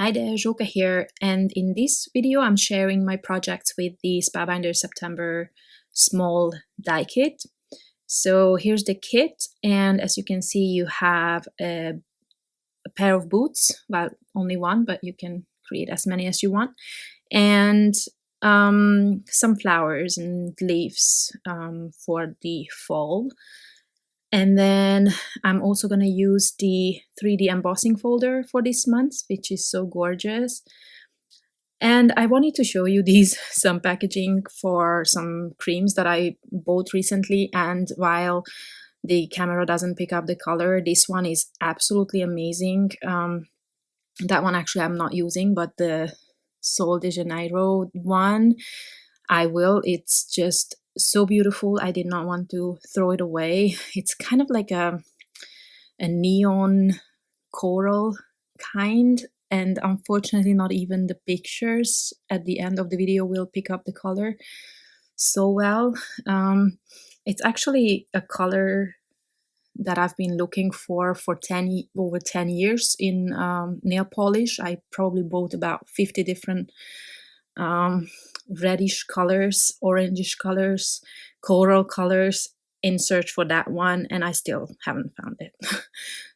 Hi there, Joka here, and in this video I'm sharing my projects with the Spellbinders September small die kit. So here's the kit, and as you can see you have a pair of boots, well only one, but you can create as many as you want, and some flowers and leaves for the fall. And then I'm also going to use the 3D embossing folder for this month, which is so gorgeous. And I wanted to show you some packaging for some creams that I bought recently. And while the camera doesn't pick up the color, this one is absolutely amazing. That one actually I'm not using, but the Sol de Janeiro one I will. It's just so beautiful. I did not want to throw it away. It's kind of like a neon coral kind, and unfortunately not even the pictures at the end of the video will pick up the color so well. It's actually a color that I've been looking for over 10 years in nail polish. I probably bought about 50 different reddish colors, orangish colors, coral colors in search for that one, and I still haven't found it.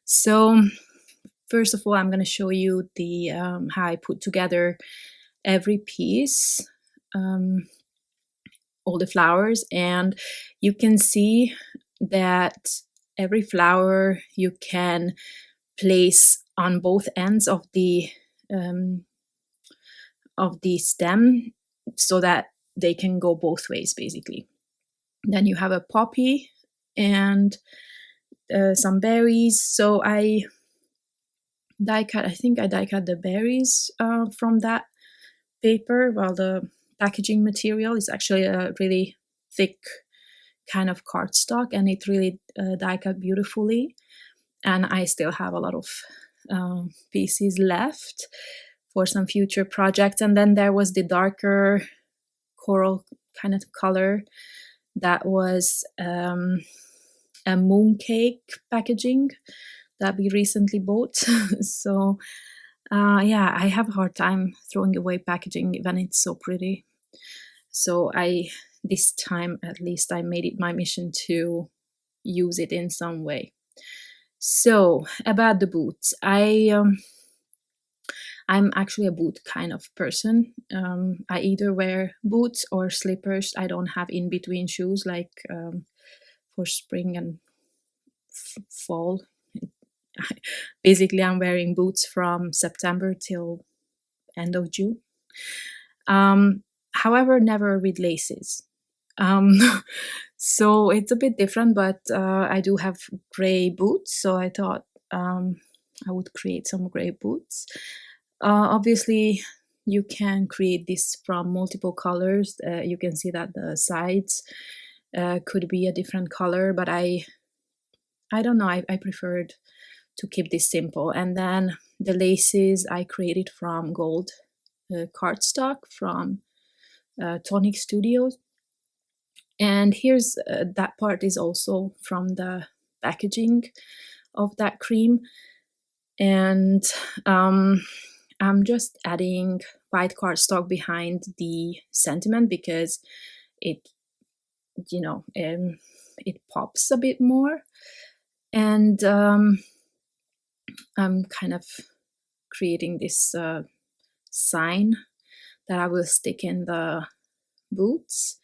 So first of all, I'm going to show you the how I put together every piece, all the flowers, and you can see that every flower you can place on both ends of the stem so that they can go both ways basically. Then you have a poppy and some berries. So I think I die cut the berries from that paper, while the packaging material is actually a really thick kind of cardstock, and it really die cut beautifully. And I still have a lot of pieces left for some future projects. And then there was the darker coral kind of color that was a mooncake packaging that we recently bought. So yeah, I have a hard time throwing away packaging when it's so pretty. So this time at least I made it my mission to use it in some way. So about the boots, I'm actually a boot kind of person. I either wear boots or slippers. I don't have in-between shoes like for spring and fall. Basically, I'm wearing boots from September till end of June. However, never with laces. So it's a bit different, but I do have gray boots, so I thought I would create some gray boots. Obviously, you can create this from multiple colors. You can see that the sides could be a different color, but I don't know, I preferred to keep this simple. And then the laces I created from gold cardstock from Tonic Studios. And here's that part is also from the packaging of that cream. And I'm just adding white cardstock behind the sentiment because it, it pops a bit more. And I'm kind of creating this sign that I will stick in the boots.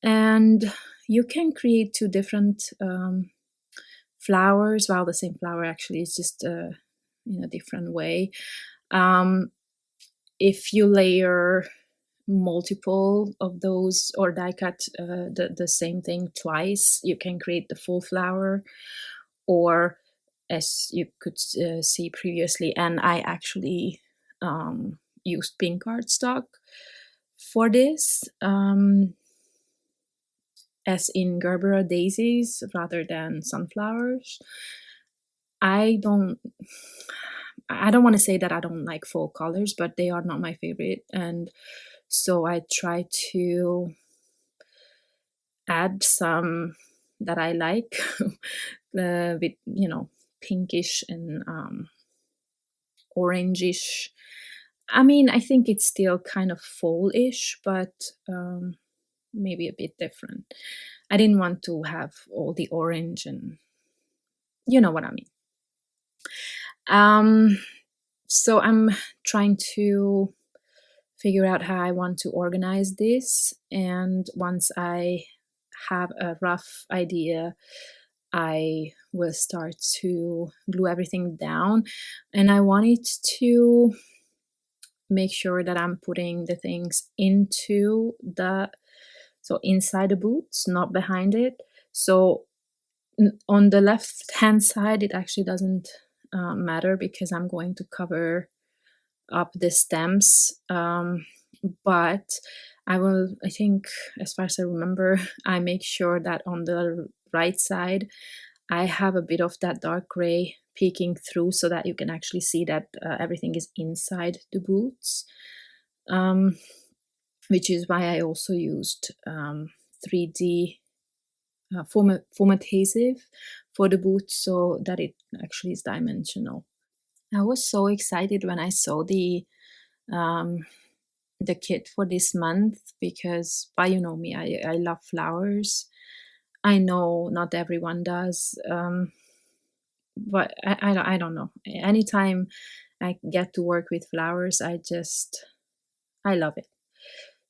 And you can create two different flowers, while the same flower actually is just in a different way. If you layer multiple of those or die cut the same thing twice, you can create the full flower, or as you could see previously, and I actually used pink cardstock for this, as in Gerbera daisies rather than sunflowers. I don't want to say that I don't like fall colors, but they are not my favorite, and so I try to add some that I like with pinkish and orangish. I mean, I think it's still kind of fall-ish, but maybe a bit different. I didn't want to have all the orange, and you know what I mean. So I'm trying to figure out how I want to organize this, and once I have a rough idea, I will start to glue everything down. And I wanted to make sure that I'm putting the things into so inside the boots, not behind it. So on the left hand side, it actually doesn't matter because I'm going to cover up the stems, but I think, as far as I remember, I make sure that on the right side I have a bit of that dark gray peeking through so that you can actually see that everything is inside the boots, which is why I also used 3D foam adhesive for the boots so that it actually is dimensional. I was so excited when I saw the kit for this month because, well, you know me, I love flowers. I know not everyone does, but I don't know. Anytime I get to work with flowers, I love it.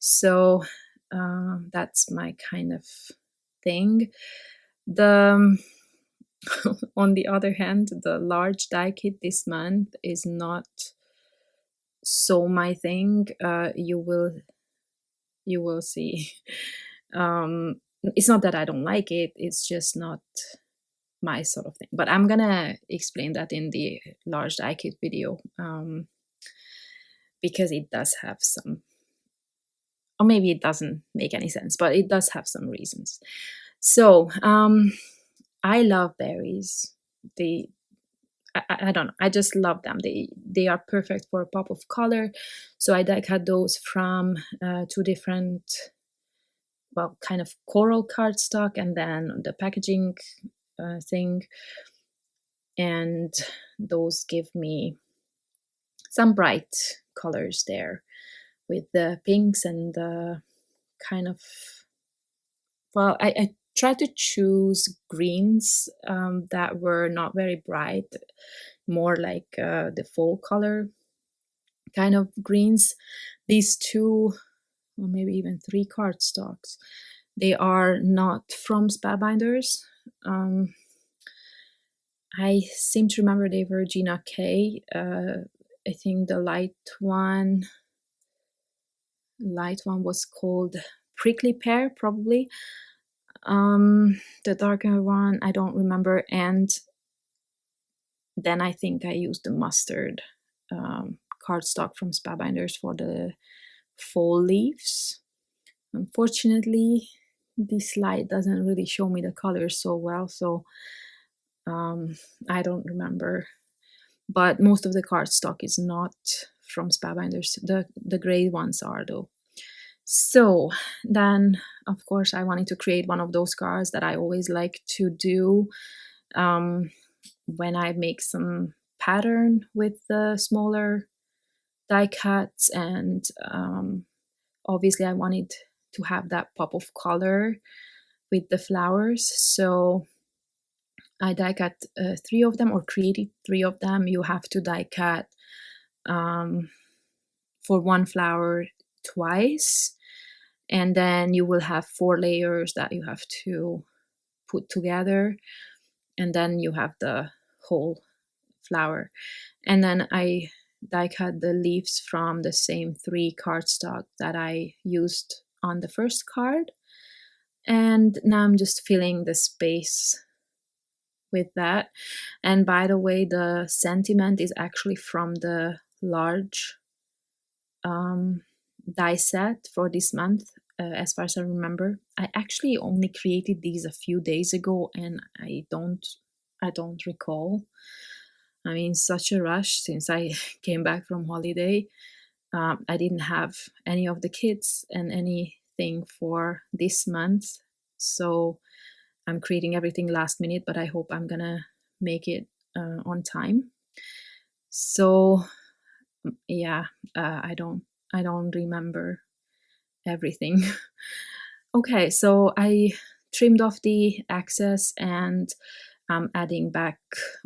So that's my kind of thing. On the other hand, the large die kit this month is not so my thing. You will see. It's not that I don't like it, it's just not my sort of thing. But I'm gonna explain that in the large die kit video, because it does have some, or maybe it doesn't make any sense, but it does have some reasons. So I love berries. I don't know, I just love them. They are perfect for a pop of color. So I die cut those from 2 different, well, kind of coral cardstock and then the packaging thing, and those give me some bright colors there with the pinks and the kind of, well, I tried to choose greens that were not very bright, more like the fall color kind of greens. These 2, or maybe even 3 cardstocks, they are not from Spellbinders. I seem to remember they were Gina K. I think the light one was called Prickly Pear, probably. The darker one, I don't remember. And then I think I used the mustard cardstock from Spellbinders for the fall leaves. Unfortunately, this light doesn't really show me the colors so well, so I don't remember. But most of the cardstock is not from Spellbinders. The gray ones are, though. So then, of course, I wanted to create one of those cards that I always like to do when I make some pattern with the smaller die cuts, and obviously I wanted to have that pop of color with the flowers. So I die cut 3 of them, or created 3 of them. You have to die cut for one flower twice, and then you will have 4 layers that you have to put together, and then you have the whole flower. And then I die cut the leaves from the same 3 cardstock that I used on the first card, and now I'm just filling the space with that. And by the way, the sentiment is actually from the large die set for this month, as far as I remember. I actually only created these a few days ago, and I don't recall. I mean, such a rush since I came back from holiday. I didn't have any of the kits and anything for this month, so I'm creating everything last minute, but I hope I'm gonna make it on time. So yeah, I don't remember everything. Okay, so I trimmed off the excess and I'm adding back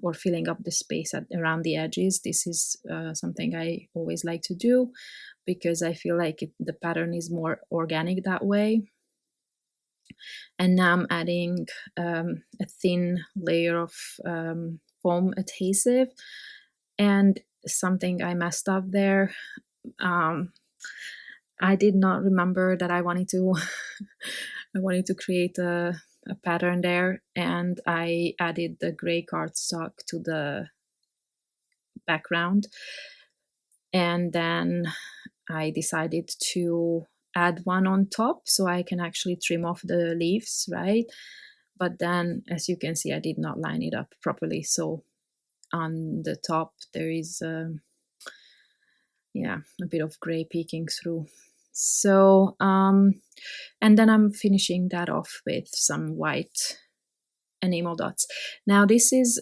or filling up the space around the edges. This is something I always like to do because I feel like the pattern is more organic that way. And now I'm adding a thin layer of foam adhesive. And something I messed up there. Um, I did not remember that I wanted to I wanted to create a pattern there, and I added the gray cardstock to the background, and then I decided to add one on top so I can actually trim off the leaves, right? But then, as you can see, I did not line it up properly, so on the top there is yeah, a bit of gray peeking through. So and then I'm finishing that off with some white enamel dots. Now this is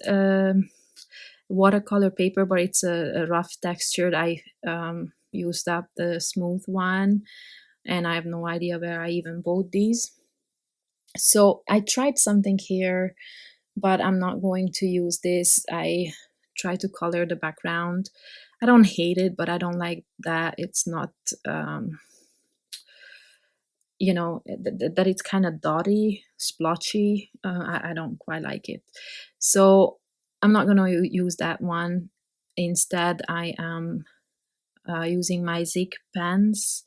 watercolor paper, but it's a rough textured. I used up the smooth one, and I have no idea where I even bought these. So I tried something here, but I'm not going to use this. I try to color the background. I don't hate it, but I don't like that it's not, you know, that it's kind of dotty, splotchy. I don't quite like it. So I'm not going to use that one. Instead, I am using my Zig pens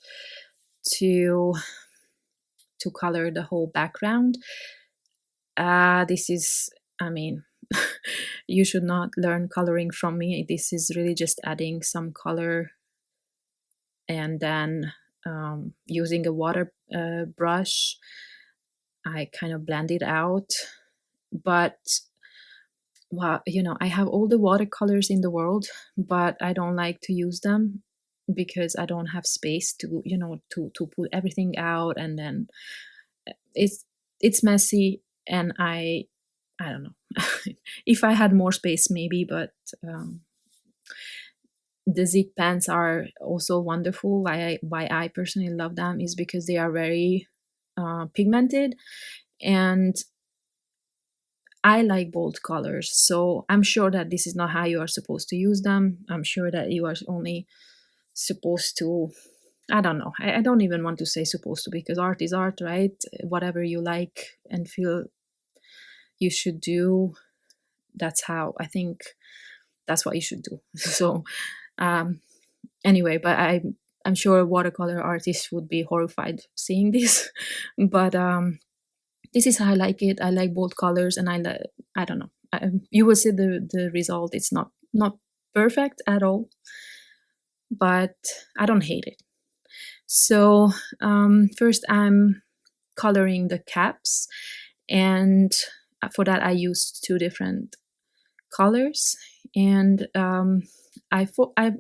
to color the whole background. This is, I mean, you should not learn coloring from me. This is really just adding some color and then using a water brush, I kind of blend it out. But well, you know, I have all the watercolors in the world, but I don't like to use them because I don't have space to, you know, to put everything out, and then it's messy, and I don't know. If I had more space, maybe, but the Zig pens are also wonderful. Why I personally love them is because they are very pigmented, and I like bold colors. So I'm sure that this is not how you are supposed to use them. I'm sure that you are only supposed to, I don't know. I don't even want to say supposed to, because art is art, right? Whatever you like and feel you should do, that's how I think that's what you should do. So anyway, but I'm sure watercolor artists would be horrified seeing this. But this is how I like it. I like bold colors, and I don't know. You will see the result. It's not perfect at all, but I don't hate it. So first I'm coloring the caps, and for that I used two different colors, and I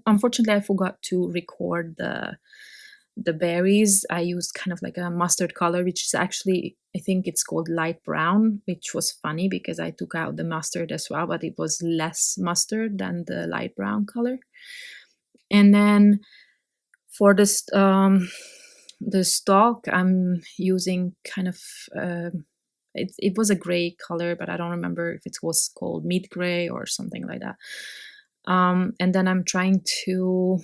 unfortunately I forgot to record the berries. I used kind of like a mustard color, which is actually, I think it's called light brown, which was funny because I took out the mustard as well, but it was less mustard than the light brown color. And then for this the stalk, I'm using kind of it was a gray color, but I don't remember if it was called mid gray or something like that. And then I'm trying to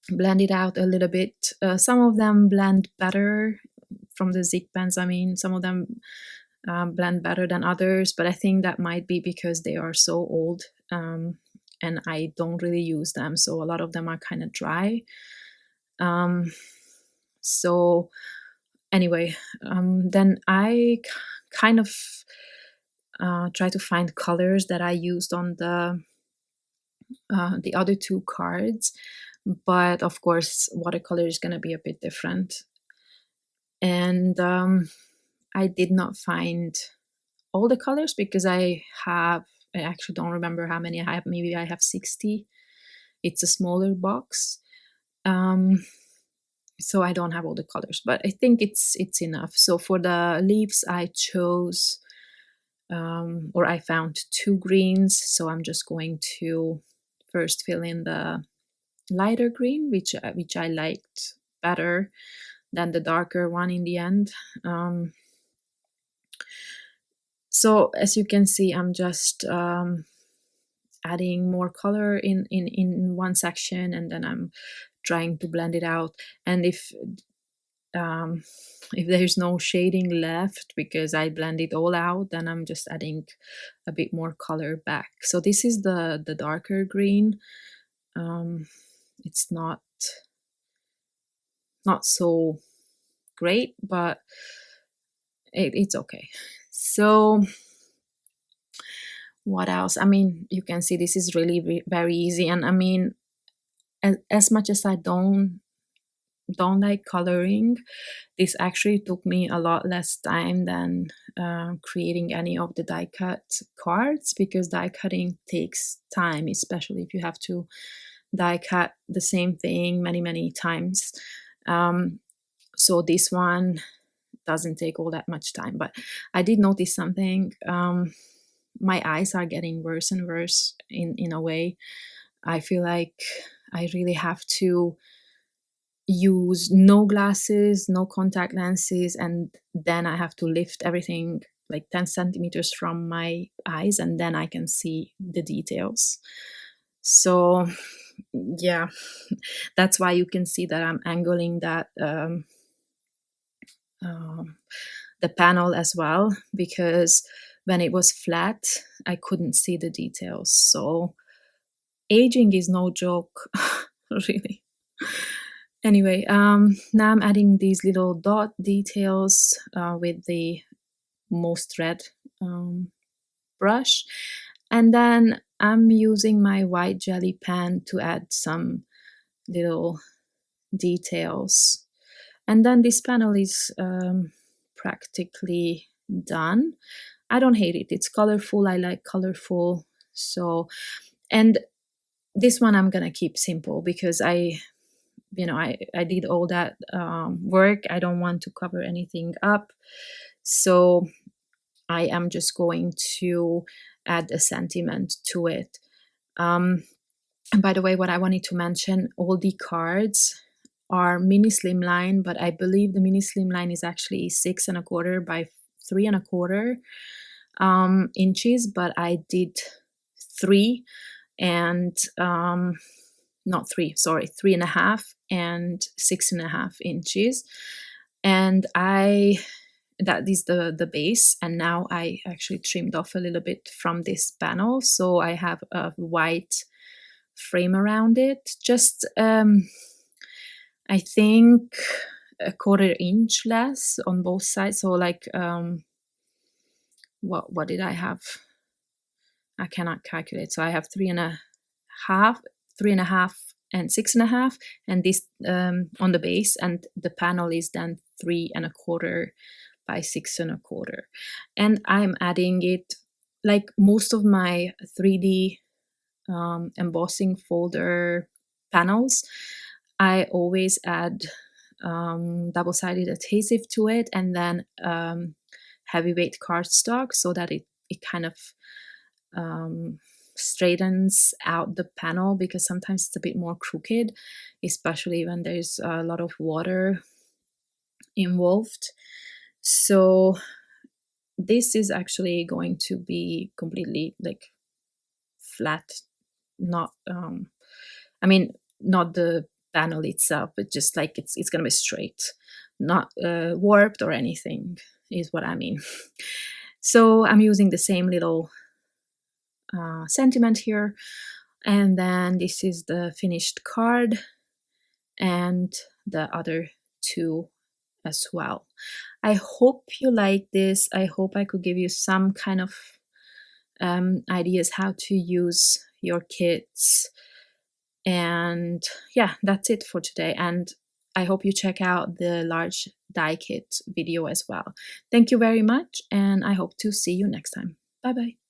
blend it out a little bit. Some of them blend better from the Zig pens. I mean, some of them blend better than others, but I think that might be because they are so old and I don't really use them. So a lot of them are kind of dry. So anyway, then I kind of try to find colors that I used on the other two cards, but of course watercolor is going to be a bit different. And I did not find all the colors because I actually don't remember how many I have. Maybe I have 60. It's a smaller box. So I don't have all the colors, but I think it's enough. So for the leaves, I chose, or I found two greens. So I'm just going to first fill in the lighter green, which I liked better than the darker one in the end. So as you can see, I'm just adding more color in one section, and then I'm trying to blend it out. And if there's no shading left because I blend it all out, then I'm just adding a bit more color back. So this is the darker green. It's not so great, but it's okay. So what else? I mean, you can see this is really very easy. And I mean, as much as I don't like coloring, this actually took me a lot less time than creating any of the die cut cards, because die cutting takes time, especially if you have to die cut the same thing many times. So this one doesn't take all that much time. But I did notice something. My eyes are getting worse and worse in a way. I feel like I really have to use no glasses, no contact lenses, and then I have to lift everything like 10 centimeters from my eyes, and then I can see the details. So yeah, that's why you can see that I'm angling that the panel as well, because when it was flat, I couldn't see the details. So aging is no joke, really. Anyway, now I'm adding these little dot details with the most red brush. And then I'm using my white jelly pen to add some little details. And then this panel is practically done. I don't hate it. It's colorful. I like colorful. So, and this one I'm gonna keep simple because I did all that work. I don't want to cover anything up. So I am just going to add a sentiment to it. And by the way, what I wanted to mention, all the cards are mini slimline, but I believe the mini slimline is actually 6 1/4 by 3 1/4 inches, but I did 3 and not 3, sorry, 3.5 and 6.5 inches. And that is the base, and now I actually trimmed off a little bit from this panel, so I have a white frame around it. Just I think 1/4 inch less on both sides. So like what did I have? I cannot calculate. So I have 3.5 and 6.5, and this on the base, and the panel is then 3 1/4 by 6 1/4. And I'm adding it, like most of my 3D embossing folder panels, I always add double-sided adhesive to it, and then heavyweight cardstock, so that it kind of straightens out the panel, because sometimes it's a bit more crooked, especially when there's a lot of water involved. So this is actually going to be completely like flat, not I mean, not the panel itself, but just like it's gonna be straight, not warped or anything, is what I mean. So I'm using the same little sentiment here, and then this is the finished card, and the other two as well. I hope you like this. I hope I could give you some kind of ideas how to use your kits. And yeah, that's it for today. And I hope you check out the large die kit video as well. Thank you very much, and I hope to see you next time. Bye bye.